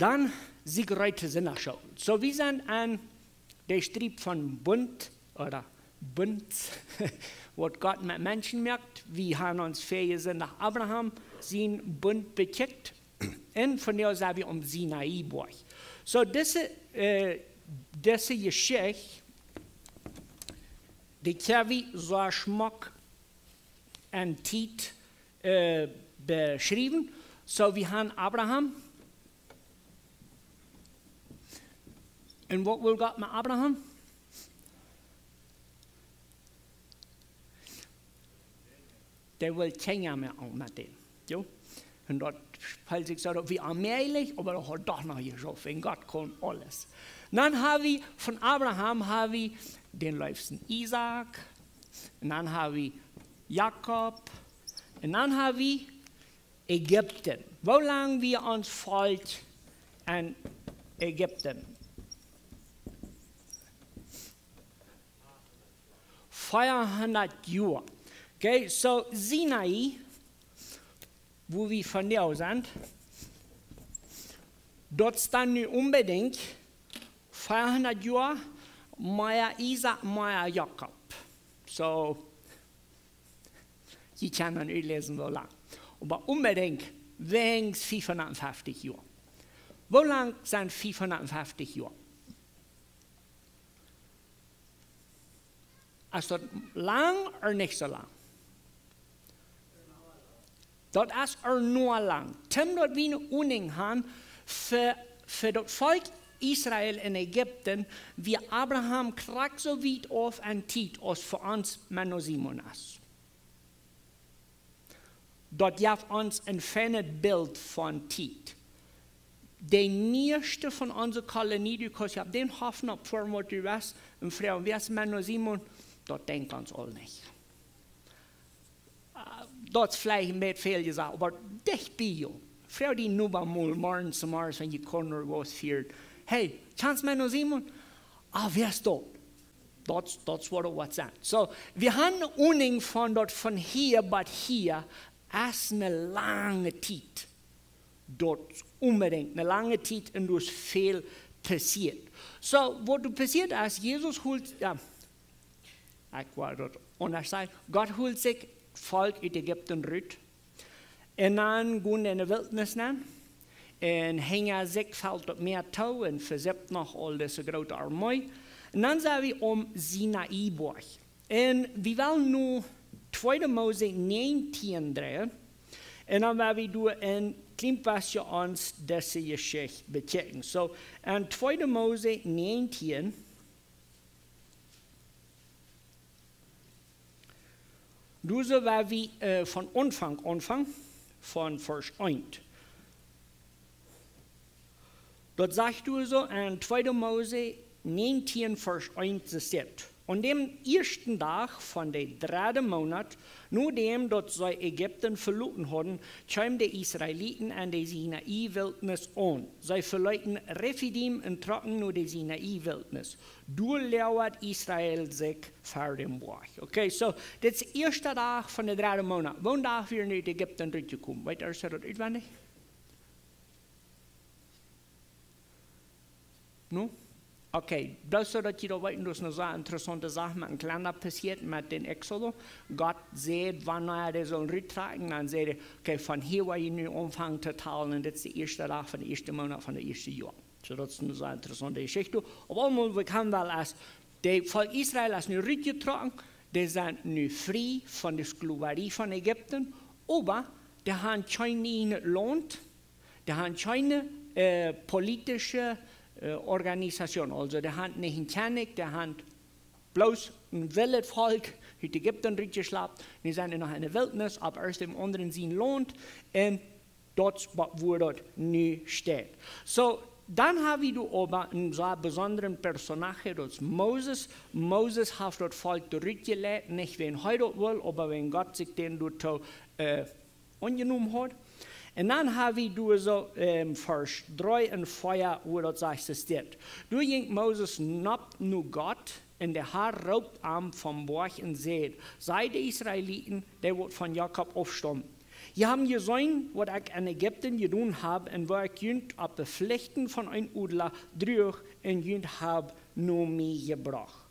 Dann Siegreute sind schon. So, wir sind an der Strieb von Bund oder Bund, was Gott mit Menschen merkt. Wir haben uns sind nach Abraham, sein Bund bekickt. Und von der sind wir Sinai durch. So, diese Geschichte, die können wir so schmuck und Zeit beschrieben. So, wir haben Abraham. Und was will Gott mit Abraham? Der will Kinder mehr mit dem. Jo? Und dort fällt sich so, wie allmählich, aber er hat doch noch geschafft, wenn Gott kann alles. Dann haben wir von Abraham den liebsten Isaac, und dann haben wir Jakob, und dann haben wir Ägypten. Wo lange wir uns folgt an Ägypten? 400 Jahre. Okay, so Sinai, wo wir von der sind, dort stand nicht unbedingt 400 Jahre mehr Isaac, mehr Jakob. So, ich kann dann nicht lesen, so lang. Aber unbedingt wenigstens 450 Jahre. Wo lang sind 450 Jahre? Ist das lang oder nicht so lang? Das ist nur lang. Tim dort wie eine Uning haben für das Volk Israel in Ägypten, wie Abraham kriegt so weit auf ein Tit, als für uns Männer Simon ist. Dort gibt uns ein fernes Bild von Tit. Der nächste von unserer Kolonie, du kannst ja den Hoffen auf Vormut, du weißt, und Frau, wer ist Männer Simon? Dort denken uns alle nicht. Dat is vielleicht met veel gezegd, maar dicht bij je. Vrouw die nu bij morgen zum Mars, wenn je corner was viert. Hey, kannst du mir noch sehen? Ah, wer ist dort? Das war was sein. So, wir haben eine Uning von dort, von hier bis hier, ist eine lange Zeit. Dort unbedingt eine lange Zeit und das viel passiert. So, was passiert ist, Jesus holt, ja, ich war dort anders, Gott holt sich Volk uit Ägypten rüt. En dan gaan in de wildnis aan. En hingen zich valt op meer touw en verzept nog al deze grote armee. En dan zijn we Sinai-Berg. En we willen nu 2 Mose 19 draaien. En dan willen we door een klein beetje ons deze geschichte bekijken. So, in 2 Mose 19. Dus waar we van Anfang, von Vers 1. Dort sagt du so in 2. Mose 19, Vers 1 steht. Und dem ersten Tag von der 3. Monat, nur dem dort sie Ägypten verloren hatten, kamen die Israeliten an der Sinai-Wildnis an. Sie verleuten Rephidim und trocken nur die Sinai-Wildnis. Du lauert Israel sich vor dem Berg. Okay, so, das ist der erste Tag von der 3. Monat. Wann darf wir in Ägypten durchgekommen? Weißt du, ist das auswendig? No? Okay, bloß so, dass ihr weiter, das ist eine sehr interessante Sache mit einem Kleiner passiert mit den Exodus. Gott sieht, wann er soll rücktragen, dann sagt er, okay, von hier war ich nur anfangen zu teilen, und das ist der erste Tag von der ersten Monat von der ersten Jahr. So, das ist eine sehr interessante Geschichte. Aber einmal, wir können wel als, der Volk Israel ist nur rückgetragen, die sind nur frei von der Sklaverei von Ägypten, aber die haben keine Land, die haben keine politische Organisation. Also, die haben nicht einen König, die haben bloß ein wildes Volk, die Ägypten rückgeschleppt, die sind noch in der Wildnis, aber erst im anderen sein Land, und dort, wo dort nie steht. So, dann haben wir aber einen sehr besonderen Personage, das ist Moses. Moses hat das Volk zurückgelegt, nicht wenn heute will, aber wenn Gott sich den dort angenommen hat. Und dann haben wir so Vers 3 und 4, wo das steht. Du ging Moses nabt nur Gott, und der Herr raubt am vom Berg und sagt, sei die Israeliten, der wird von Jakob aufstammen. Je haben gesehen, was ich in Ägypten getan habe und was ich jünt ab Bepflichten von ein Udler durch und jünt habe nur mich gebracht.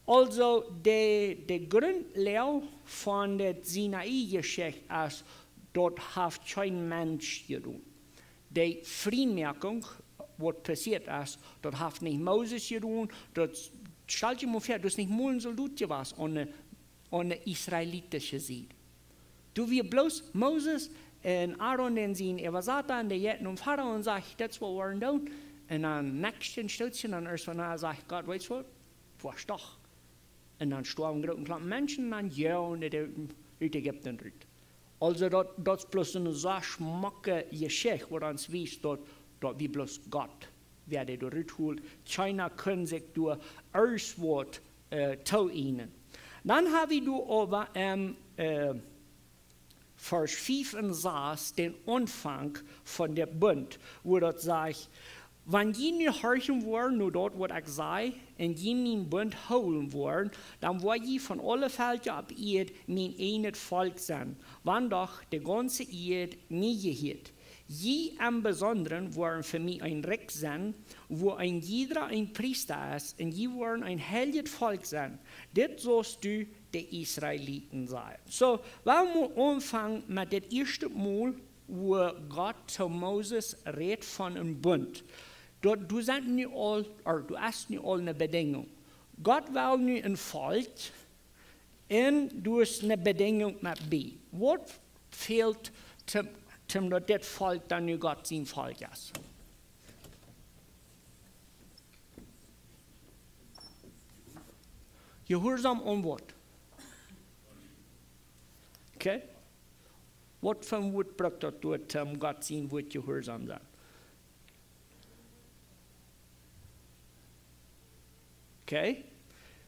Also, der Grundlehre von der Sinai-Geschichte ist, dort hat kein Mensch getan. Die Freimerkung, was passiert ist, dort hat nicht Moses getan, dort stellt sich mal vor, das ist nicht mal ein Soldat gewesen, ohne israelitische Seite. Du wir bloß Moses und Aaron, den sie in Evasata und der Jetten und Pharao und sagt, das was wir tun. Und dann nächsten Stützchen, dann erst von da sagt Gott, weißt du was doch. Und dann starben großen Klappen Menschen und dann ja, und der Ägypten rüt. Also das ist bloß eine so schmacke Geschichte, wo uns wisst, dort wie bloß Gott werde du rütholt. Keiner kann sich durch Erswort ihnen. Dann habe ich aber Vers 5 und 6 den Anfang von der Bund, wo dort sagt, wenn die nicht horchen wollen, nur dort, wo ich sei, und die meinen Bund holen wollen, dann wollen die von allen Völkern ab Erd mein eines Volk sein, wann doch die ganze Erd nie gehört. Je am Besonderen wollen für mich ein Reck sein, wo ein jeder ein Priester ist, und die wollen ein heiliges Volk sein. Das sollst du die Israeliten sein. So, wir anfangen mit dem ersten Mal, wo Gott zu Moses redet von einem Bund. Du hast nicht all eine Bedingung. Gott will nicht ein Volk, und du hast eine Bedingung mit B. Was fehlt zum das Volk dann nicht Gott sein Volk ist? Gehorsam und was? Okay? Was für ein Wort braucht das dort, Gott sein Wort gehorsam sein? Okay?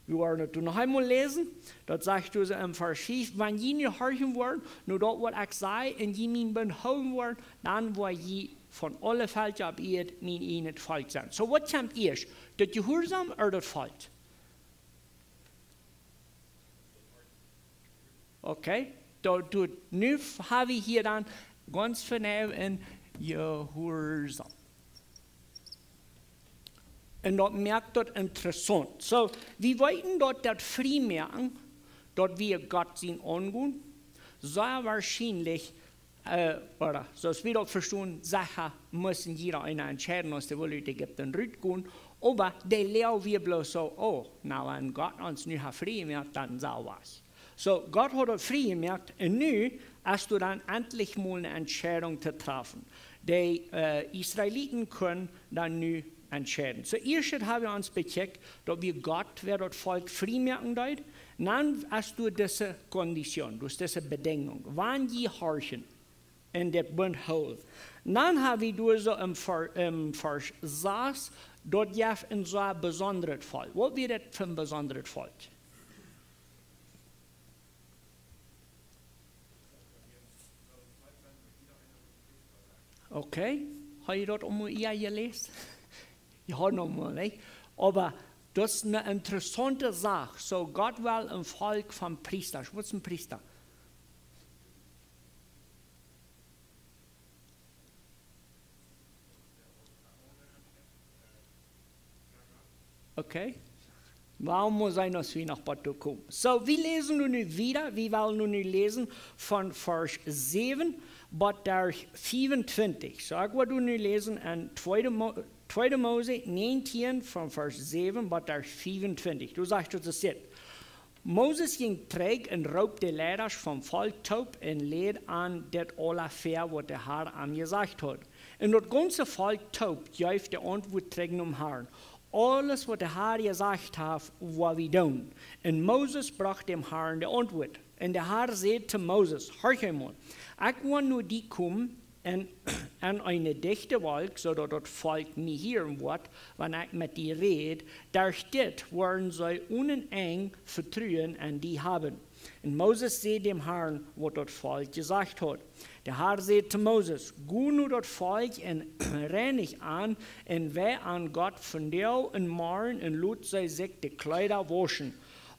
Wir wollen das noch einmal lesen. Dort sagt du im Vers 5, wenn die nicht horchen wollen, nur dort, was ich sage, und die mein Bund holen wollen, dann wollen die von allen Völkern ab Erd mein eines Volk sein. So, was kommt erst? Das Gehorsam oder das Volk? Okay? Nu habe ich hier dann ganz genau ein Gehorsam. Und dort merkt das interessant. So, wir wollten dort das freimerken, dort wir Gott sein angehen, so wahrscheinlich, oder so wie wir dort verstehen, Sachen müssen jeder eine entscheiden, aus der Wille Ägypten rütgehen, aber der Lehrer wir bloß so, oh, na, wenn Gott uns nicht freimerkt, dann so was. So, Gott hat das freigemerkt, und nu hast du dann endlich mal eine Entscheidung zu treffen. Die Israeliten können dann nu entscheiden. Zuerst haben wir uns bekeckt, dass wir Gott, wer das Volk freimerken dort, dann hast du diese Kondition, du hast diese Bedingung, wann die horchen in der Bund holen. Dann haben wir so im Vers 6, dort ja ein so besonderes Volk. Was wird das für ein besonderes Volk? Okay, habe ich dort einmal gelesen? Ja, nochmal, nicht? Aber das ist eine interessante Sache. So, Gott will ein Volk von Priestern. Was ist ein Priester? Okay. Warum muss sein, dass wir nach Batu kommen? So, wir lesen nun wieder, wir wollen nun lesen von Vers 7 bis 25. So, ich werde nun lesen in 2. Mose 19 von Vers 7 bis 25. Du sagst, das ist jetzt. Moses ging träg und raubte Leiders vom Volk taub und lädt an das alle fair, was der Herr ihm gesagt hat. Und das ganze Volk taub, jäuft der Antwort träg Herrn. Alles, was der Herr gesagt hat, war wir tun. Und Moses brachte dem Herrn die Antwort. Und der Herr sagte zu Moses, hör einmal, ich will nur die kommen an eine dichte Wolke, so dass das Volk mich hören wird, wenn ich mit dir rede, da steht, wollen sie uneng Vertrauen an die haben. Und Moses sieht dem Herrn, was das Volk gesagt hat. Der Herr sagt zu Moses, geh nur das Volk und reinig an, und weh an Gott von dir und morgen und lud sie sich die Kleider waschen.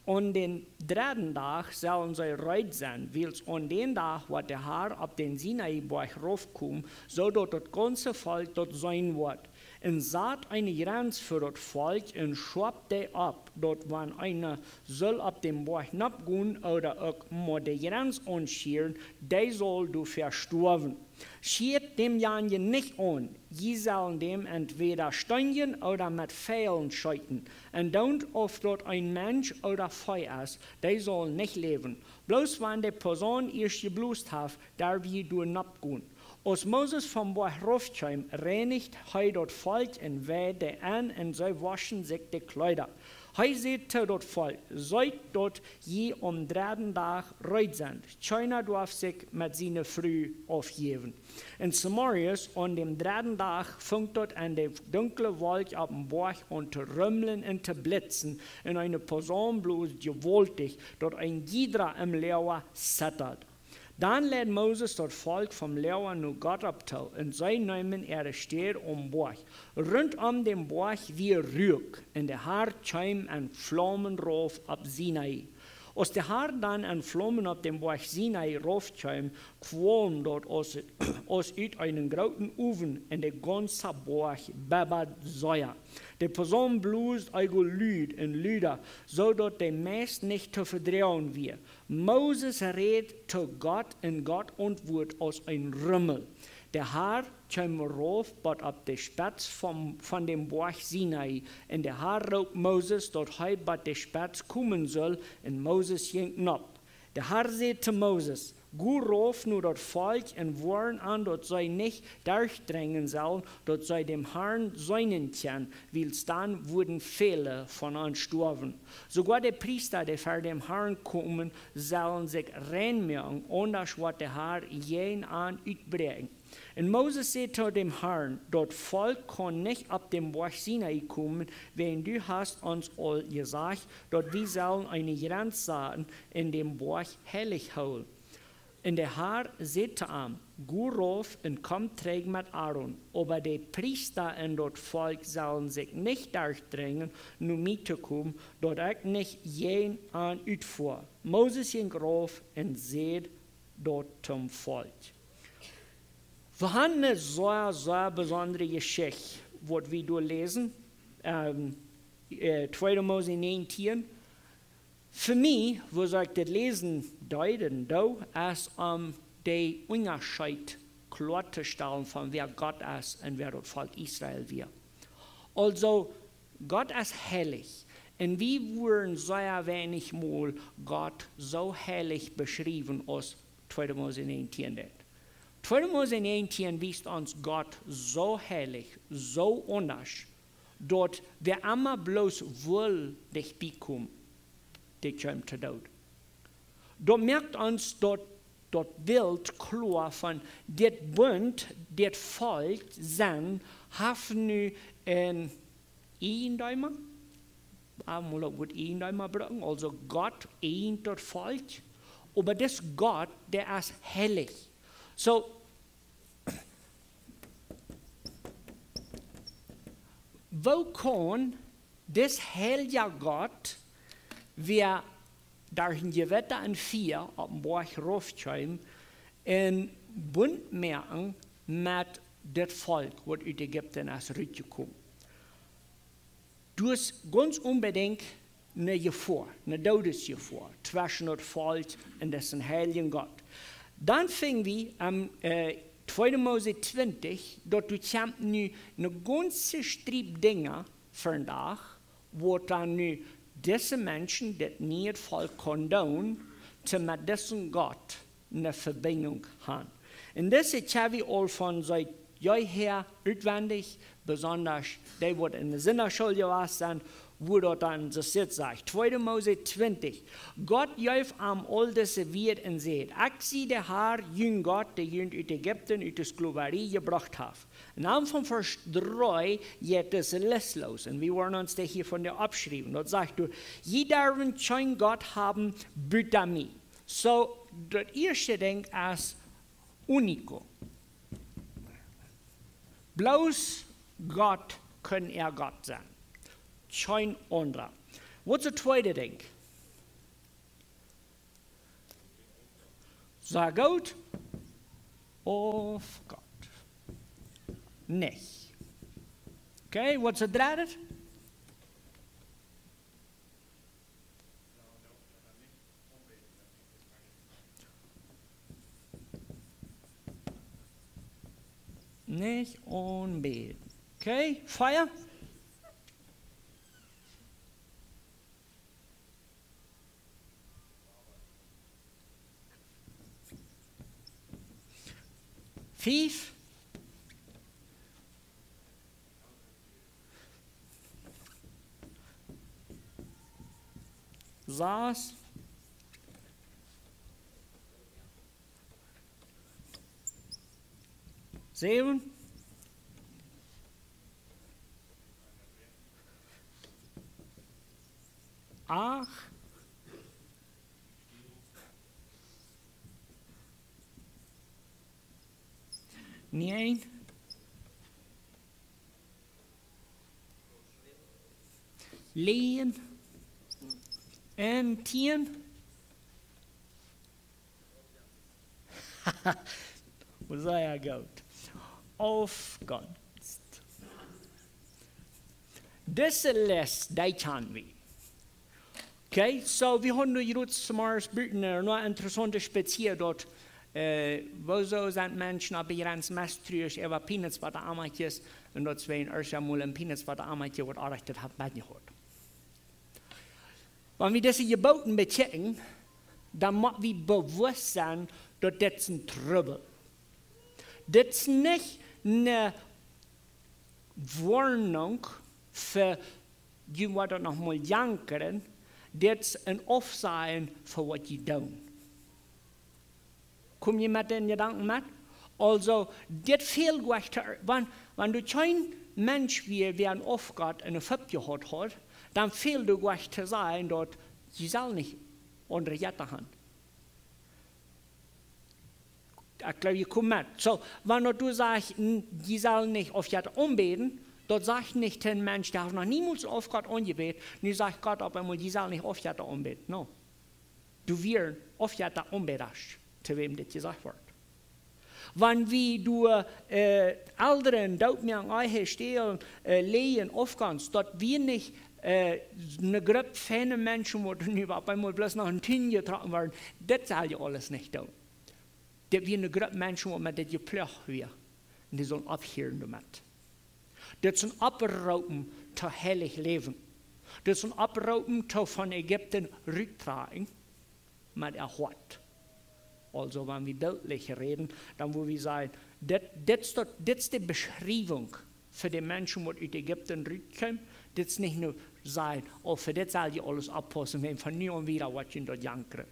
an den dritten Tag sollen sie reut sein, weil an den Tag, wo der Herr auf den Sinai-Berg raufkommt, so dort das ganze Volk dort sein wird. Und saat eine Grenze für das Volk und schob die ab, dort wann einer soll auf dem Berg abgehen oder auch mal die Grenze anschieren, der soll du verstorben. Schiert dem Janjen nicht an, je sollen dem entweder steinigen oder mit Pfeilen scheuten. Und don't auf dort ein Mensch oder Feuer ist, der soll nicht leben. Bloß wenn die Person erst geblust hat, darf je du abgehen. Als Moses vom Berg raufkam, reinigt er dort Volk und weide an und sie waschen sich die Kleider. Er sagte dort Volk, seid dort je am dritten Tag reut sein. Keiner darf sich mit seiner Früh aufgeben. In Samarias an dem dritten Tag fängt dort an die dunkle Wolke auf dem Berg und zu rümmeln und zu blitzen. Und eine Person bloß gewaltig, dort ein Gidra im Leer zittert. Dann lädt Moses das Volk vom Leer nur Gott abtau und sie nehmen ihre Städte am Berg. Rund um den Berg wie Rück, und der Herr kam ein Flammen rauf ab Sinai. Als der Herr dann ein Flammen auf dem Berg Sinai raufkam, qualm dort aus einem großen Ofen in der ganze Berg bibbert Säure. Die Person blust eigen Lüd und Lüder, so dass die Mess nicht zu verdrehen wird. Moses redet zu Gott und Gott antwortet aus ein Rümmel. Der Herr kam rauf, bat ab der Spitz von dem Berg Sinai. Und der Herr raubt Moses, dort er bat der Spitz kommen soll, und Moses ging ab. Der Herr sagte zu Moses, geh rauf nur das Volk und warn an, dass sie nicht durchdringen sollen, dass sie dem Herrn seinen können, weil dann wurden viele von uns sterben. Sogar die Priester, die vor dem Herrn kommen, sollen sich reinmachen, anders was der Herr jeden an utbringen. Und Moses sagte zu dem Herrn, das Volk kann nicht ab dem Berg Sinai kommen, wenn du hast uns all gesagt, dass wir sollen eine Grenze sagen, in dem Berg heilig holen. Und der Herr sagte ihm, geh rauf und komm träg mit Aaron. Aber die Priester und das Volk sollen sich nicht durchdringen, nur mitzukommen, dort ich nicht jeden an utfuhr. Moses ging rauf und sagte dort zum Volk. Wir haben eine sehr besondere Geschichte, was wir durchlesen, 2. Mose 19. Für mich, wo ich das Lesen deuten, ist die Unterschied klarzustellen von wer Gott ist und wer das Volk Israel wird. Also, Gott ist heilig. Und wir wurden sehr wenig mal Gott so heilig beschrieben als 2. Mose 19. 2. Mose 19 weist uns Gott so heilig, so anders, dass wer immer bloß will, dich bekommen, der kommt zu Tod. Dort merkt uns dort Bild klar von das Bund, das Volk sein, haben nu ein Ehendäumer, einmal gut Ehendäumer bringen, also Gott ehnt das Volk, aber das Gott, der ist heilig. So, wo kann das heilige Gott, wer durch ein Gewitter in 4 auf dem Berg raufkam, in Bund merken mit dem Volk, das aus Ägypten ist rausgekommen. Du hast ganz unbedingt eine Gefahr, eine Todesgefahr zwischen dem Volk und dessen heiligen Gott. Dann fingen wir am 2. Mose 20, dort kommt nu eine ganze Strip Dinge für den Tag, wo dann nu diese Menschen, das nicht voll kondonen, mit diesem Gott eine Verbindung haben. Und das haben wir all von seit jeher auswendig, besonders die, die in der Sinnerschule waren, wo dort dann so sagt, 2. Mose 20, Gott jäuf am all diese Welt und seht, ich sehe der Herr, jün Gott, der jün aus Ägypten, aus der Sklaverei gebracht hat. Und am von Vers 3 geht es listlos, und wir wollen uns das hier von der abschreiben. Dort sagt du, jeder wird kein Gott haben, bitte mich. So, das erste Ding ist Unico. Bloß Gott kann Gott sein. Kein anderer. Was ist das zweite Ding? Sag gut, auf Gott. Nicht. Okay, what's it dreaded? Nicht unbeten. Okay, Feuer? Fief? Saß? Sieben? Acht? Neun? Lehen? En 10? Hoe zei hij goed? Afgunst. Deze les, die kan we. Okay, so wir haben jetzt zum Beispiel eine interessante Spezie dort, wo so sind Menschen, aber hier ans Mestrisch, war Peanuts bei der Amatjes, und dort zwei erst einmal ein Peanuts bei der Amatje, was errichtet hat, bei gehört. Wenn wir diese Geboten bechecken, dann müssen wir bewusst sein, dass das ein Trübel. Das ist nicht eine Warnung für die, die das noch mal jankern, das ist ein Aufsehen für was sie tun. Kommt ihr mit den Gedanken mit? Also, das fehlt gleich, wenn du kein Mensch wie ein Aufgott in der Familie hat, dann fehlt du gleich zu sagen, dass sie soll nicht unter Jette haben. Ich glaube, ihr kommt mit. So, wenn du sagst, die soll nicht auf Jette umbeten, dort sagt nicht ein Mensch, der hat noch niemals auf Gott angebetet, und sagt Gott auf einmal, die soll nicht auf Jette umbeten. No. Du wirst auf Jette umbeten, zu wem das gesagt wird. Wenn wir du Älteren dort mir an euch stehen, lehen, aufgehst, dort wir nicht eine Gruppe von Menschen, die auf einmal bloß noch ein Tün getragen werden, das soll ja alles nicht tun. Das wir eine Gruppe Menschen, die mit das geplant wird, und die sollen abhören damit. Das sind abrauben zu heilig leben. Das sind abrauben zu von Ägypten rücktragen, mit Erhort. Also, wenn wir bildlich reden, dann wo wir sagen, das ist die Beschreibung für die Menschen, die aus Ägypten rückkommen. Das ist nicht nur sagen, oh, für das soll ich alles abpassen, wenn von nie und wieder was in dort jankern.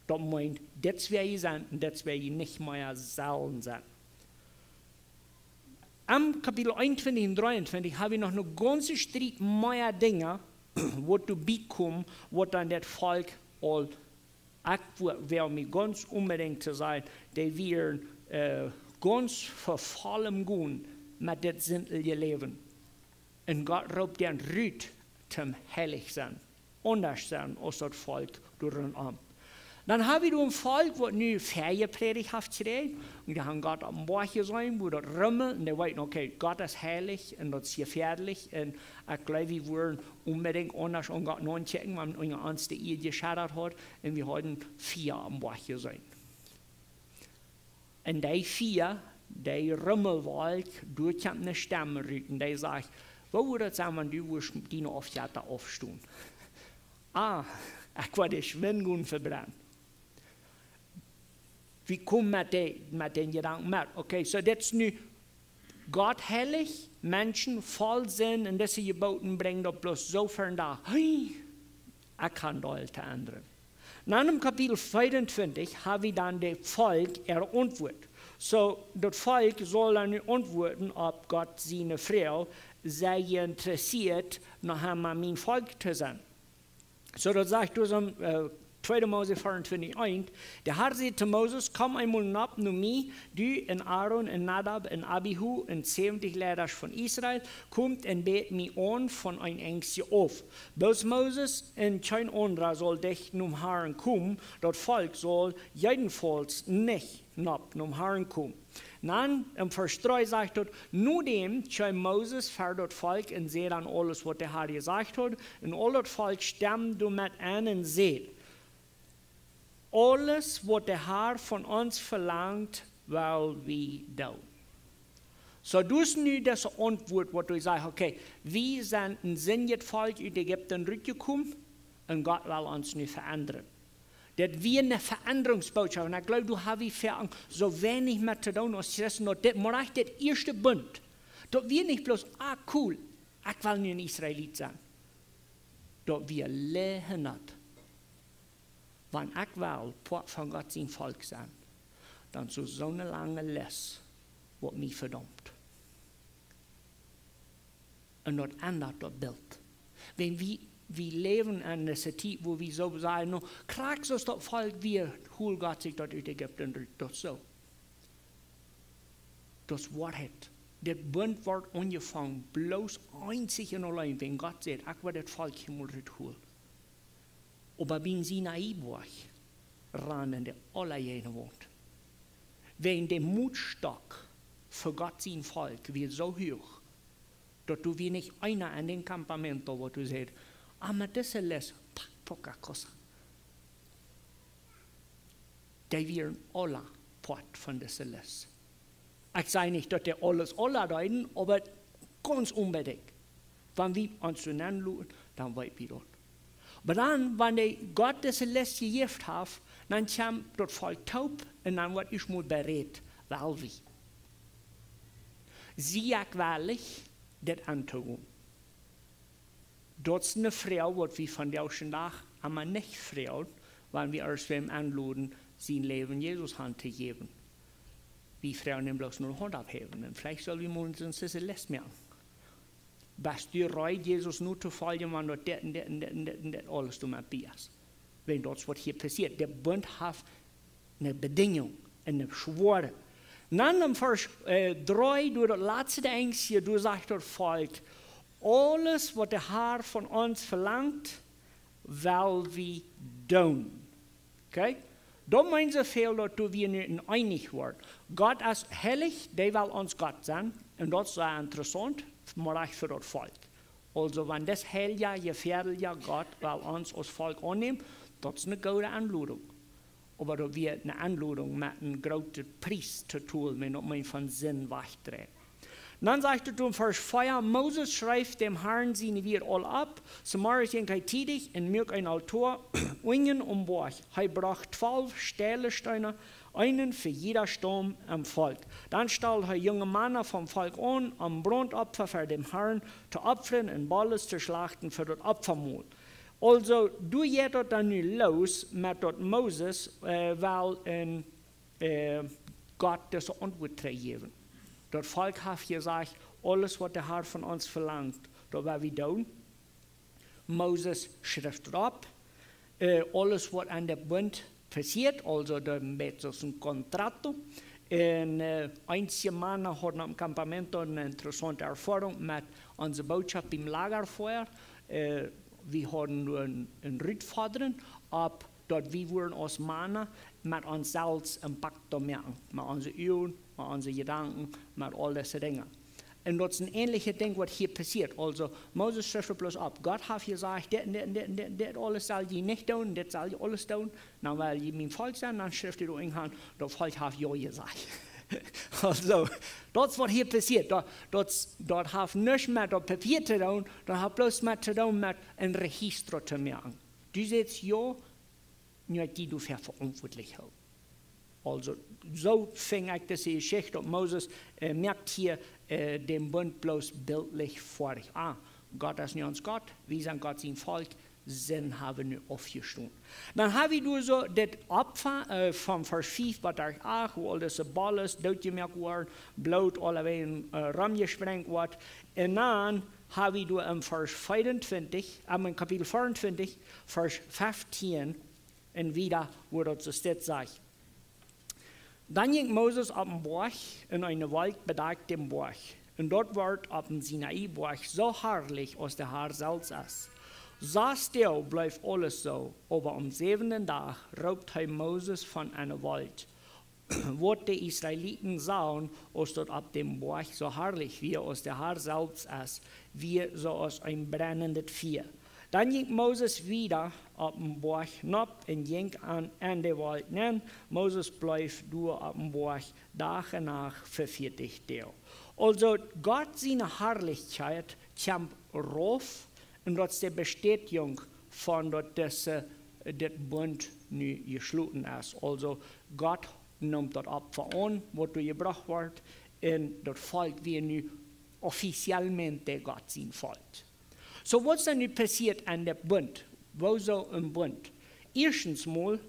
Das meint, das werde ich sein und das werde ich nicht mehr sollen sein. Am Kapitel 21 und 23 habe ich noch eine ganze Streit mehr Dinge, wo du bekommst, wo dann das Volk all wäre mir ganz unbedingt zu sein, die wir ganz verfallen gehen mit dem sinnlichen Leben. Und Gott raubt den Rüt zum heilig sein, anders sein als das Volk durch den Arm. Dann habe ich ein Volk, das nu Ferienpredigt hat geredet, und die haben Gott am Bauch gesehen, wo das rummelt, und die wissen, okay, Gott ist heilig, und das ist gefährlich, und ich glaube, wir wollen unbedingt anders an Gott nachchecken, wenn unsere Angst die Ehe geschadet hat, und wir haben 4 am Bauch gesehen. Und die 4, die Rummelwald, durch eine Stimme rücken, die sagt, wo würde es sein, wenn du die noch auf Jahre aufstehen? Ich werde Schwindgun verbrennen. Wie kommen wir mit den Gedanken mit? Okay, so das ist nu Gott heilig, Menschen voll Sinn, und diese Geboten bringen doch bloß so fern da. Hey, ich kann da alles ändern. Dann im Kapitel 25 habe ich dann das Volk antwortet. So, das Volk soll dann antworten, ob Gott seine Frau sehr interessiert, noch einmal mein Volk zu sein. So, das sagt du so 2. Mose 24:1. Der Herr sagte zu Moses, komm einmal nach mir, du und Aaron und Nadab und Abihu und 70 Lehrer von Israel, kommt und bet mich an von ein Ängstchen auf. Bloß Moses und kein anderer soll dich zum Herrn kommen, das Volk soll jedenfalls nicht nach dem Herrn kommen. Dann im Vers 3 sagt er, nur dem kam Moses für das Volk und seht an alles, was der Herr gesagt hat, und all das Volk stimmt damit an und seht, alles, was der Herr von uns verlangt, weil wir tun. So, du hast nu das Antwort, wo du sagst, okay, wir sind ein sinniges Volk aus Ägypten zurückgekommen und Gott will uns nu verändern. Das wir eine Veränderungsbotschaft. Und ich glaube, du hast so wenig mit zu tun als Christen. Das mache ich das erste Bund. Dass wir nicht bloß, cool, ich will nur ein Israelit sein. Dass wir lernen, wenn ich will, Port von Gott sein Volk sein, dann so eine lange Less, was mich verdammt. Und das ändert das Bild. Wenn wir leben in einer Zeit, wo wir so sagen, no, kriegst du das Volk, wie hol Gott sich dort aus Ägypten, das so. Das Wahrheit. Das Bund wird angefangen, bloß einzig und allein, wenn Gott sagt, ich will das Volk hier mal holen. Aber wenn sie naiv war, rennen die alle jene wohnt. Wenn der Mutstock für Gott sein Volk wird so hoch, dass du wie nicht einer an den Campament, wo du sagst, aber das ist poca cosa. Die werden alle Port von dieser List. Ich sage nicht, dass die alles alle reden, aber ganz unbedingt. Wenn wir uns so nennen, dann wollen wir dort. Aber dann, wenn Gott diese List gegeben hat, dann kam das Volk taub und dann wird ich mal bereit, weil wir. Sie ich das antun. Dort ist eine Frau, die wir von der ersten Tag aber nicht Frau, weil wir erst wem anladen, sein Leben Jesus Hand zu geben. Wir Frauen nehmen bloß nur Hand abheben. Und vielleicht sollen wir uns diese List merken. Was du reut, Jesus nur zu folgen, wenn du das alles du mit bist. Wenn das, was hier passiert, der Bund hat eine Bedingung, eine Schwore. Dann im Vers 3, du das letzte Ängstchen, du sagst das Volk, alles, was der Herr von uns verlangt, weil wir tun. Okay? Da meint so viel, dass wir nicht einig werden. Gott ist heilig, der will uns Gott sein. Und das ist sehr interessant, aber für das Volk. Also, wenn das Heilige gefährdet, Gott will uns als Volk annehmen, das ist eine gute Anladung. Aber da wird eine Anladung mit einem großen Preis zu tun, wenn man von Sinn wegdreht. Dann sagt er im Vers 4, Moses schreibt dem Herrn seine wir all ab, Samaria ging tätig und mirk ein Altar, ungen Borg. Bracht 12 Stählesteine, einen für jeder Stamm am Volk. Dann stellte junge Männer vom Volk an, am Brandopfer für den Herrn zu opfern und Balles zu schlachten für das Opfermahl. Also, du geht das dann nu los mit dat Moses, weil Gott das Antwort geben. Das Volk hat gesagt, alles, was der Herr von uns verlangt, das werden wir tun. Moses schrift ab, alles, was an der Bund passiert, also mit so einem Kontrakt. Und einige Männer hatten am Campamento eine interessante Erfahrung mit unserer Botschaft im Lagerfeuer. Wir haben nur einen Rückfordern, aber dort wir wurden als Männer mit uns selbst einen Pakt machen, mit unseren Ölen, mit unseren Gedanken, mit all diese Dinge. Und das ist ein ähnliches Ding, was hier passiert. Also, Moses schreibt bloß ab. Gott hat gesagt, das alles soll ihr nicht tun, das soll ihr alles tun. Dann, weil ihr mein Volk sein, dann schreibt ihr irgendwann, das Volk hat ja gesagt. Also, das, was hier passiert, das hat nichts mit dem Papier zu tun, das hat bloß mit zu tun, mit einem Register zu machen. Du sagst ja, nicht die du für verantwortlich hältst. Also, so fing ich diese Geschichte, und Moses merkt hier den Bund bloß bildlich vor sich. Gott ist nicht uns Gott, wir sind Gott sein Volk, Sinn haben wir aufgestunden. Dann habe ich so das Opfer vom Vers 5, was da auch, wo all diese Balles durchgemerkt wurden, Blut alle in Raum gesprengt wird. Und dann habe ich im Vers 24, Kapitel 24, Vers 15, und wieder, wo das so steht, sagt. Dann ging Moses auf den Berg, in eine waldbedeckte Berg. Und dort wird auf dem Sinai-Berg so herrlich, als der Herr selbst ist. So still bleibt alles so, aber am 7. Tag raubt Moses von einer Wald. Wo die Israeliten sahen, als dort auf dem Berg so herrlich wie als der Herr selbst ist, wie so aus ein brennendes Feuer. Dann ging Moses wieder auf den Berg hinab und ging an den Wald hin. Moses bleibt nur auf dem Berg Tag und Nacht für 40 Tage. Also Gott seine Herrlichkeit kommt rauf und das ist die Bestätigung von dass das Bund nu geschlossen ist. Also Gott nimmt das Opfer an, was gebracht wird, und das Volk wird nu offiziellmente Gott sein Volk. So, was ist nun passiert an dem Bund? Wo so ein Bund? Erstens mal,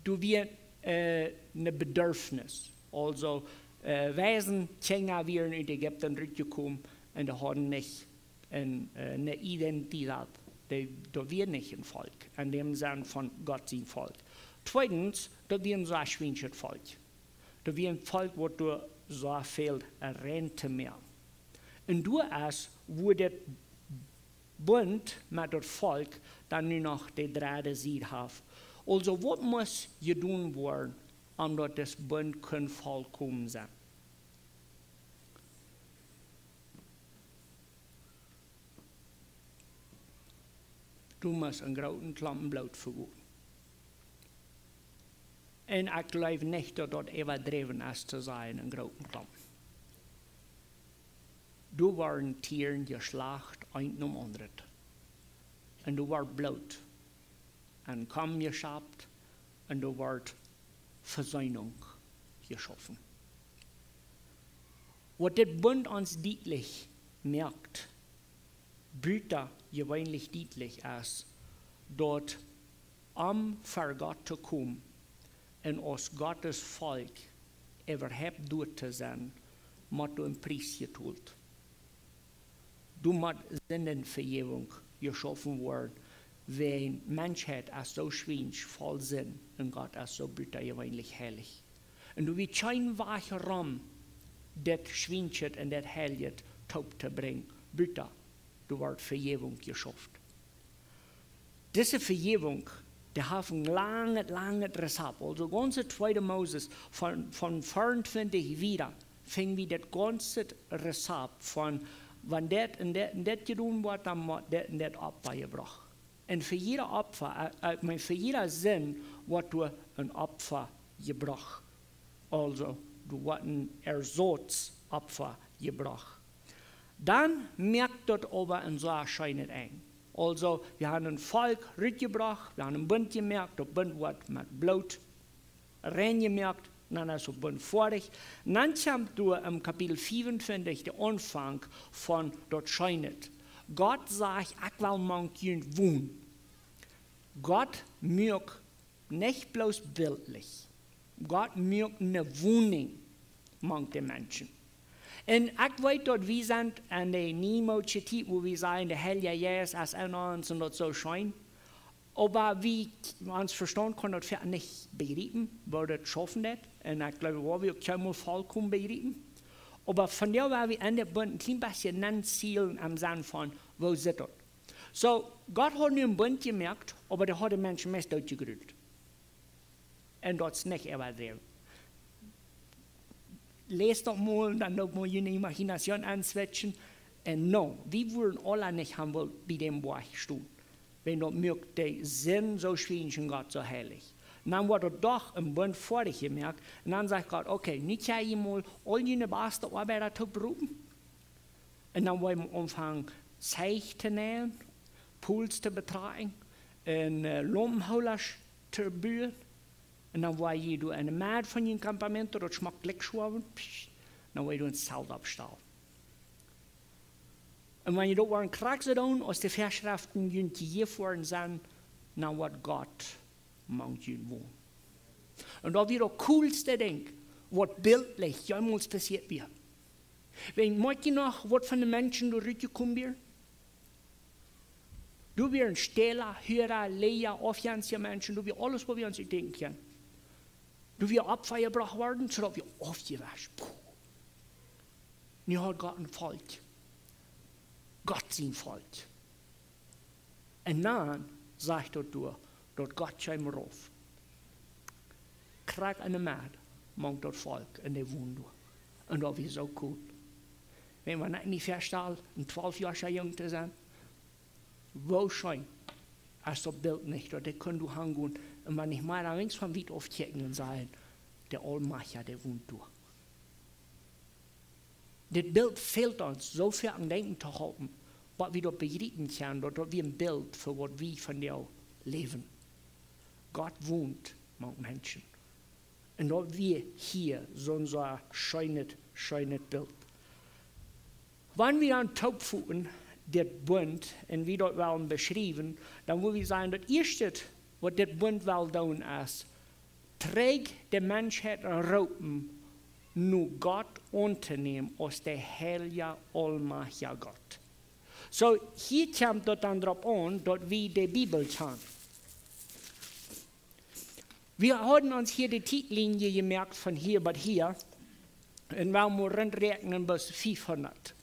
du wirst ein Bedürfnis. Also, Weisen, Kinder wären in Ägypten zurückgekommen und die hatten nicht eine Identität. Da wird nicht ein Volk, in dem Sinne von Gott sein Volk. Zweitens, da wird so ein schwieriges Volk. Da wird ein Volk, wo du so viel Rente mehr. Und du hast, wo der Bund mit dem Volk dann nur noch die dritte Seite hat. Also, was muss getan werden, damit das Bund vollkommen sein kann? Du musst einen großen Klumpen Blut vergeben. Und ich glaube nicht, dass das übertrieben ist zu sein, ein großen Klumpen. Du waren Tieren geschlacht, ein um anderen. Und du warst Blut. Und Kamm geschabt, und du warst Versöhnung geschaffen. Was der Bund uns deutlich merkt, Brüder gewöhnlich deutlich ist, dort für Gott zu kommen und aus Gottes Volk überhaupt dort zu sein, muss du einen Preis getut. Du musst Sinnenvergebung geschaffen werden, wenn Menschheit ist so schwierig, voll Sinn, und Gott ist so Brüder gewöhnlich heilig. Und du wirst kein Weg herum, das Schwierigkeit und das Heiligkeit taub zu bringen. Brüder, du wirst Vergebung geschafft. Diese Vergebung, die hat ein langes Rezept. Also ganz 2. Moses von 24 wieder, fing wir das ganze Rezept von, wenn das und das getan wird, dann wird das und das Opfer gebracht. Und für jeder Opfer, für jeder Sinn wird du ein Opfer gebracht. Also, du wird ein Ersatzopfer gebracht. Dann merkt das aber ein so erscheinend ein. Also, wir haben ein Volk rückgebracht, wir haben einen Bund gemerkt, der Bund wird mit Blut reingemerkt, dann ist der Bund fertig. Und dann kommt du im Kapitel 25 der Anfang von dort scheinet. Gott sagt, ich will manchen wohnen. Gott mögt nicht bloß bildlich, Gott mögt eine Wohnung manch den Menschen. Und ich weiß, dass wir sind an der niemals Zeit, wo wir sagen, der Heilige Geist ist in uns und das so scheint. Aber wie uns verstehen können, das wir nicht begreifen, weil das schaffen das. Und ich glaube, wir können vollkommen begreifen. Aber von der war wir an der Bund ein klein bisschen anzielen am Sinn von, wo sind das? So, Gott hat nur einen Bund gemerkt, aber der hat den Menschen meist durchgegrüßt. Und das ist nicht übertrieben. Lest doch mal, dann noch mal eine Imagination answitchen. Und no, wir würden alle nicht haben wollen, bei dem Buch stehen. Wenn dort mögt der Sinn so schwierig und Gott so heilig. Und dann wurde doch im Bund fertig gemerkt. Und dann sagt Gott, okay, nicht ja mal all jene beste Arbeiter zu berufen. Und dann wollen wir anfangen, Zeich zu nehmen, Puls zu betragen, und Lumpenholer zu bühren. Und dann war je eine Maat von den Campamenten, das schmeckt lecker schwaben, dann war je ein Zelt abstellen. Und wenn je dort einen Krag doen, als die Verschriften gegeben worden sind, dann wird Gott manch wohnen. Und das wird das coolste Ding, was bildlich jemals passiert wird. Wenn manche noch was von den Menschen durchgekommen wird, Du wirst ein Stehler, Hörer, Leher, aufjährige Menschen, du wirst alles, was wir uns denken können. Du wirst Opfer gebracht werden, sodass wir aufgewascht. Nu hat Gott ein Volk. Gott sein Volk. Und dann sagt er durch, dort Gott scheinbar mir auf. Krieg eine Mäd, macht das Volk in der Wunde. Und das ist so gut. Wenn man nicht feststellt, ein 12-jähriger Junge zu sein, wo schön, als das Bild nicht, das können du hängen. Und wenn ich mal links von weit aufchecken und sagen, der Allmacher, der wohnt durch. Das Bild fehlt uns, so viel an Denken zu halten, was wir dort begreifen können, dort wie ein Bild für was wir von dir leben. Gott wohnt mit Menschen. Und dort wir hier so ein schönes Bild. Wenn wir an Taubfußen das Bund und wie dort wollen beschreiben, dann will wir sagen, das Erste, was das Bund will tun ist, trägt die Menschheit Raupen, nur Gott unternehmen aus der heilige, allmächtige Gott. So, hier kommt das dann darauf an, dass wir die Bibel kennen. Wir haben uns hier die Titellinie gemerkt von hier bis hier und wir müssen rechnen bis 500.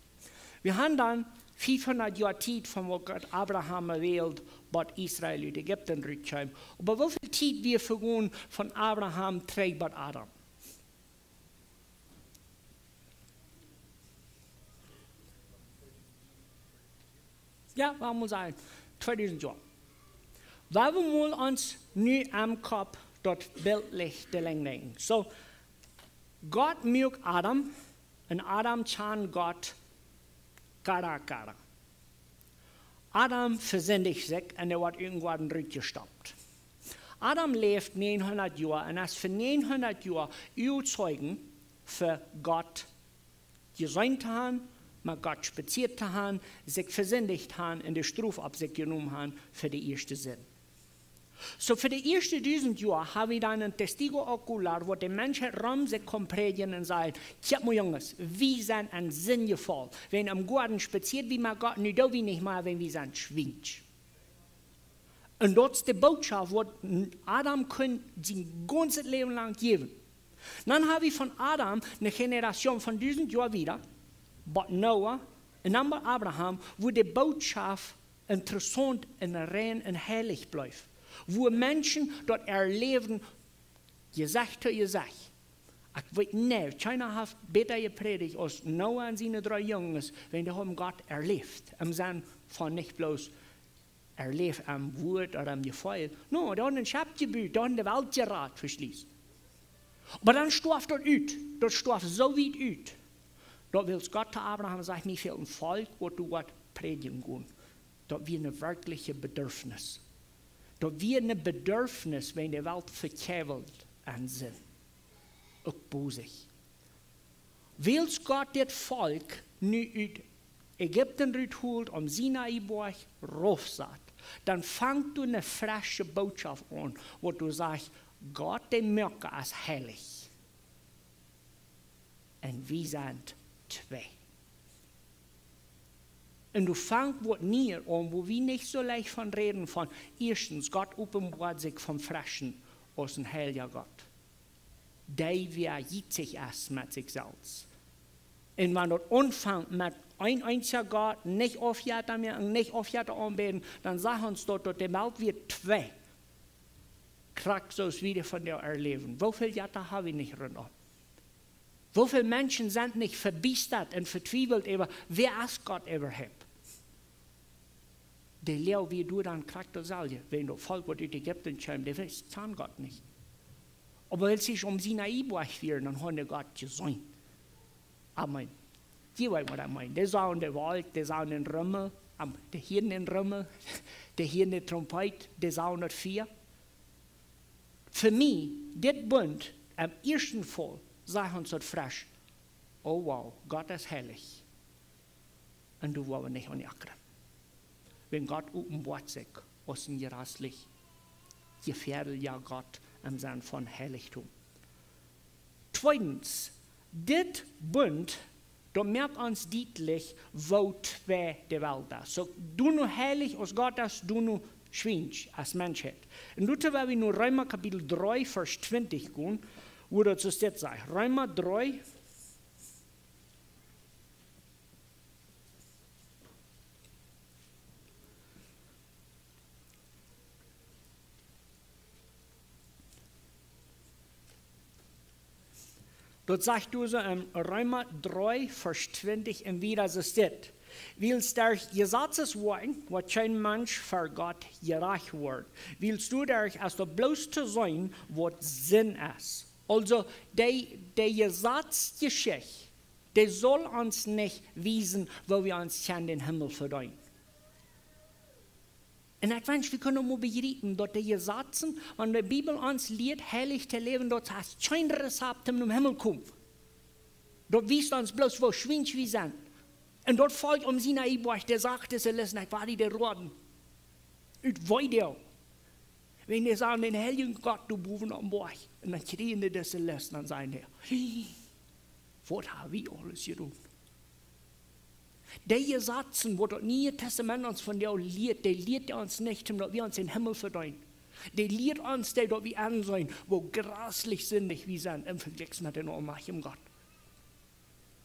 Wir haben dann 500 Jahre Zeit, von wo Gott Abraham erwählt, bis Israel in Ägypten rückkam. Aber wie viel Zeit wir vergehen von Abraham trägt bis Adam? Ja, wir muss sagen, 2000 Jahre. Wir wollen uns nu am Kopf dort bildlich denken. So, Gott mögt Adam und Adam kann Gott cara. Adam versündigt sich und er wird irgendwann durchgestoppt. Adam lebt 900 Jahre und ist für 900 Jahre überzeugen, für Gott gesäumt zu haben, mit Gott spaziert zu haben, sich versündigt haben und die Strafe auf sich genommen haben für die erste Sinn. So für die ersten 1000 Jahre habe ich dann ein Testigo ocular, wo die Menschen rum sich kompredieren und sagen, tja, meine Jungs, wir sind ein Sinngevoll. Wenn am Garten spaziert, wie man Gott, nicht wie nicht mal, wenn wir sind schwingt. Und dort ist die Botschaft, die Adam sein ganzes Leben lang geben. Dann habe ich von Adam eine Generation von 1000 Jahren wieder, but Noah, und dann bei Abraham, wo die Botschaft interessant und rein und herrlich bleibt. Wo Menschen dort erleben, gesagt zu gesagt. Ich weiß nicht, keiner hat besser gepredigt als Noah und seine 3 Jungs, wenn die haben Gott erlebt. Im Sinne von nicht bloß erlebt am Wort oder am Gefühl. No, die haben ein Schabgebiet, die haben die Welt geraten, verschließt. Aber dann starf dort ut, dort starf so weit ut. Dort will Gott zu Abraham sagen, mir fehlt ein Volk, wo du was predigen kannst. Dort wir eine wirkliche Bedürfnis. Dort wir eine Bedürfnis, wenn die Welt verkehrt an sind. Auch bosig. Willst Gott das Volk nu aus Ägypten holt, Sinai-Berg raufsat, dann fangst du eine frische Botschaft an, wo du sagst, Gott, der Mörker ist heilig. Und wir sind 2. Und du fangst was nie an, wo wir nicht so leicht von reden, von erstens, Gott offenbart sich vom Frischen aus dem heiligen Gott. Der wir sich erst mit sich selbst. Und wenn du anfängt mit ein einziger Gott, nicht aufhört mehr und nicht aufhört anbeten, dann sag uns dort, die Welt wird 2. Kriegst so wieder von dir erleben. Wie viele Jahre habe ich nicht rundum? Wie viele Menschen sind nicht verbiestert und vertwiebelt über, wer ist Gott überhaupt? Der Leo, wie du dann kriegst, das Salje. Wenn du Volk, was in Ägypten kommt, der weiß, kann Gott nicht. Aber wenn es sich Sinai-Berg führen, dann hat der Gott gesagt. Amen. Die weiß, was ich meine. Die sahen den Wald, die sahen den Rümmel, die Hirn den Rümmel, die Hirn den Trompet, die sahen das Vier. Für mich, das Bund, am ersten Fall, sagt uns das frisch, oh wow, Gott ist heilig. Und du wollen nicht anjackern. Wenn Gott offenbart sich aus dem Licht, gefährdet ja Gott im Sinne von Heiligtum. Zweitens, das Bund, da merkt uns deutlich, wo zwei die Welt ist. So, du nur heilig als Gott ist, du nur schwinsch als Menschheit. Und du wenn wir nur Römer Kapitel 3, Vers 20 gehen, wo das so steht, Römer 3, dort sagt du so in Römer 3, Vers 20, und wie das steht. Willst du Gesetzes worden, was kein Mensch für Gott gerecht wird? Willst du dich als der bloß zu sein, was Sinn ist? Also, der Gesetzgeschichte, der soll uns nicht wiesen, wo wir uns in den Himmel verdienen. Und ich wünsche, wir können mal begreifen, dass die Gesetze, wenn die Bibel uns lehrt, heilig zu leben, dort hast kein Rezept, um im Himmel zu kommen. Dort wies uns bloß, wo schwinsch wir sind. Und dort folgt Sinai, der sagte, sie lesen, ich war die der Roden. Ich weiß dir. Wenn die sagen, den heiligen Gott, du buben am Bauch. Und dann kriegen die das lesen, dann sagen die, was haben wir alles getan? Die Gesetze, wo das Neue Testament uns von dir lehrt, die lehrt uns nicht, damit wir uns in den Himmel verdienen. Die lehrt uns, dass wir an sein, wo grässlich sinnig wir sind, im Vergleich mit den allmächtigen Gott.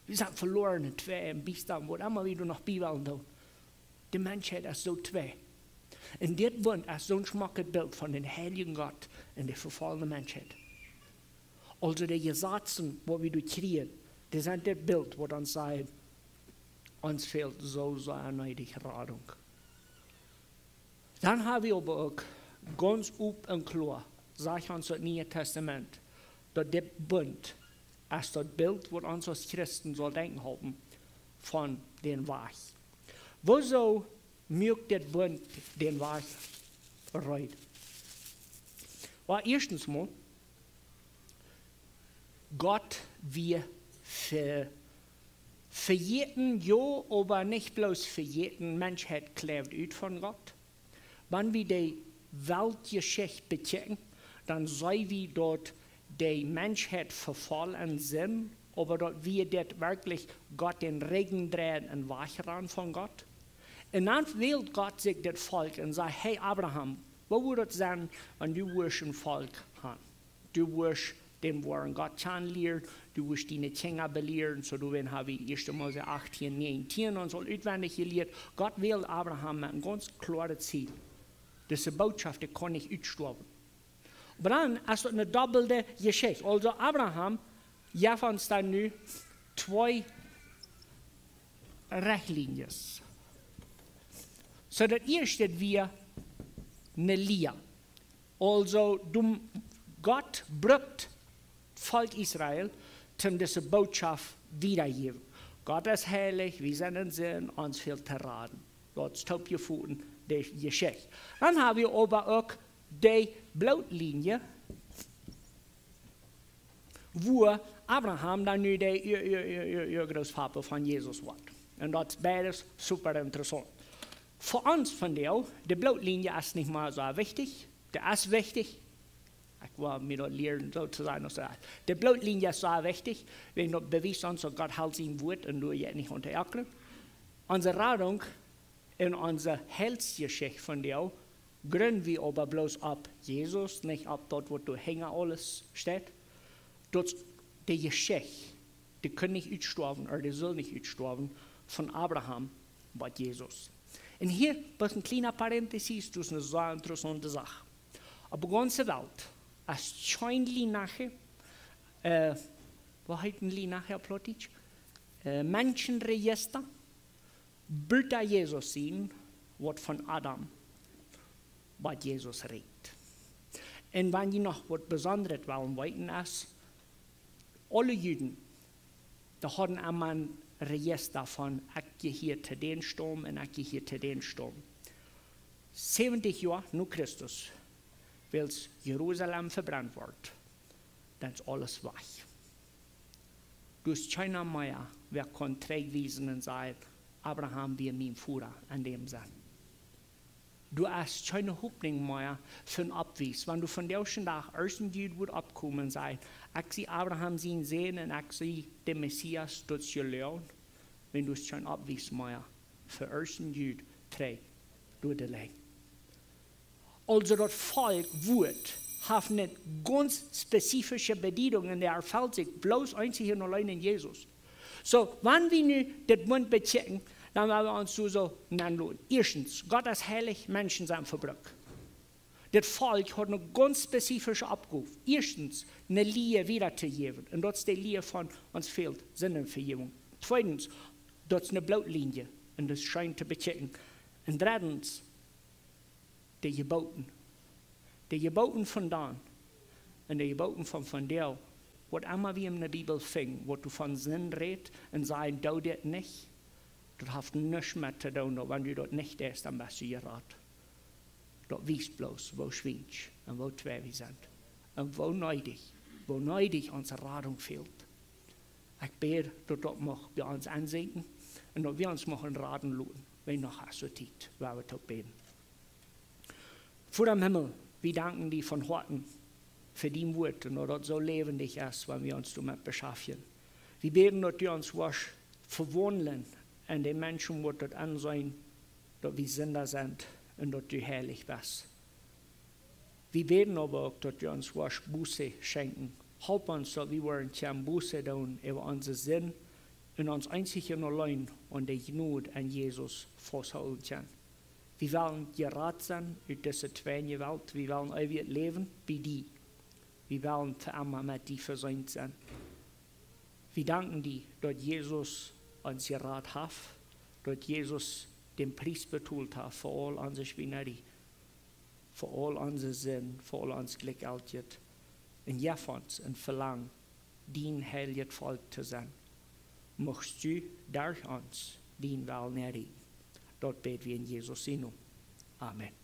Wir sind verloren in zwei im Beistand, wo immer wieder noch Bibeln tun. Die Menschheit ist so zwei. Und das Bund ist so ein schmackes Bild von dem heiligen Gott und der verfallenen Menschheit. Also die Gesetze, die wir kriegen, das sind das Bild, wo dann sagt, uns fehlt so eine Radung. Dann haben wir aber auch ganz up und klar, sagt uns das Neue Testament, dass der Bund ist das Bild, was uns als Christen soll denken haben, von den Weg. Wieso mögt der Bund den Weg bereit? Well, erstens mal, Gott wir für jeden, ja, aber nicht bloß für jeden Menschheit klebt ut von Gott. Wenn wir die Weltgeschichte bechecken, dann sei wir dort die Menschheit verfallen sind, aber dort wir dort wirklich Gott den Regen drehen und wachran von Gott. Und dann wählt Gott sich das Volk und sagt, hey Abraham, wo würde es sein, wenn du ein Volk hast? Du wirst den Wort Gott kennenlernen, du wirst deine Kinder belehren, so du habe ich 1. Mose 18, 19 und so auswendig gelehrt. Gott will Abraham mit einem ganz klaren Ziel. Diese Botschaft, die kann nicht aussterben. Aber dann ist das eine doppelte Geschichte. Also Abraham, ja von uns dann nu zwei Richtlinien. So das erste wir eine Lehre. Also Gott braucht Volk Israel, um diese Botschaft wiederzugeben. Gott ist heilig, wir sind in Sinn, uns fehlt zu raten. Dort stoppt ihr Pfoten, die Geschichte. Dann haben wir aber auch die Blutlinie, wo Abraham dann nu der Großvater von Jesus war. Und das ist beides super interessant. Für uns von der, die Blutlinie ist nicht mal so wichtig, der ist wichtig. Ich will mir das lernen, so zu sein. Die Blutlinie ist so wichtig, wenn du beweist uns, dass Gott hält sein Wort und du jetzt nicht untererklärt. Unsere Rettung in unserer Heilsgeschichte von dir gründen wir aber bloß ab Jesus, nicht ab dort, wo du hängen alles steht. Dort die Geschichte, die können nicht aussterben, oder die soll nicht aussterben, von Abraham bei Jesus. Und hier, was ein kleiner Parenthesis, das ist eine sehr interessante Sache. Aber die ganze Welt, als scheinlich nachher, was heißt denn nachher plötzlich? Menschenregister, Bilder Jesus sehen, was von Adam bei Jesus redet. Und wenn die noch was Besonderes wollen, weiten ist, alle Juden, da hatten einmal ein Register von, ich gehe zu den Sturm und ich gehe zu den Sturm. 70 Jahre nach Christus, weil Jerusalem verbrannt wird, dann ist alles weg. Du hast keiner mehr, wer kann trägwiesen und sagen, Abraham wie mein Führer an dem Sinn. Du hast keine Hoffnung mehr für einen Abwies. Wenn du von der ersten Tag, ersten Jud wird abkommen und sagst, ich sehe Abraham sehen und ich sehe den Messias, das gelernt, wenn du es schon abwies, Meier, für 1. Jude 3, durch die Länge. Also das Volk wird, hat nicht ganz spezifische Bedingungen, der erfällt sich bloß einzig und allein in Jesus. So, wenn wir nun das Bund beziehen, dann werden wir uns so nennen. Erstens, Gott ist heilig, Menschen sind verbrückt. Das Volk hat einen ganz spezifischen Abruf. Erstens, eine Liebe wiederzugeben. Und das ist die Liebe von uns fehlt, Sinnenvergebung. Zweitens, das ist eine Blutlinie. Und das scheint zu beziehen. Und drittens, die Geboten. Die Geboten von Dan und die Geboten von dir. Was immer wir in der Bibel finden, wo du von Sinn redest und sagst, du das nicht, das hat nichts mehr zu tun, wenn du das nicht hast, dann bist du geraten. Das wisst bloß, wo schwingt und wo zwei wir sind. Und wo neidig unsere Radung fehlt. Ich bete, dass das bei uns ansinken und dass wir uns machen raten lassen, wenn noch so Zeit, weil wir das beten. Vor dem Himmel, wir danken dir von Herzen für die Wort und dass das so lebendig ist, wenn wir uns damit beschäftigen. Wir beten, dass du uns was verwandeln und den Menschen wird das ansehen, dass wir Sünder sind und dass du herrlich bist. Wir beten aber auch, dass du uns was Buße schenken. Help uns, dass wir Buße tun über unseren Sinn und uns einzig und allein an die Gnade an Jesus festhalten können. Wir wollen gerat sein in dieser zweiten Welt. Wir wollen ewig leben bei dir. Wir wollen für immer mit dir versöhnt sein. Wir danken dir, dass Jesus uns gerat hat, dass Jesus den Preis bezahlt hat für all unsere Schweinerei, für all unsere Sinn, für all unser Glück. Und hilf uns und verlang, dein heiliges Volk zu sein. Möchtest du durch uns dein Willen erreichen. Dort beten wir in Jesus' Namen. Amen.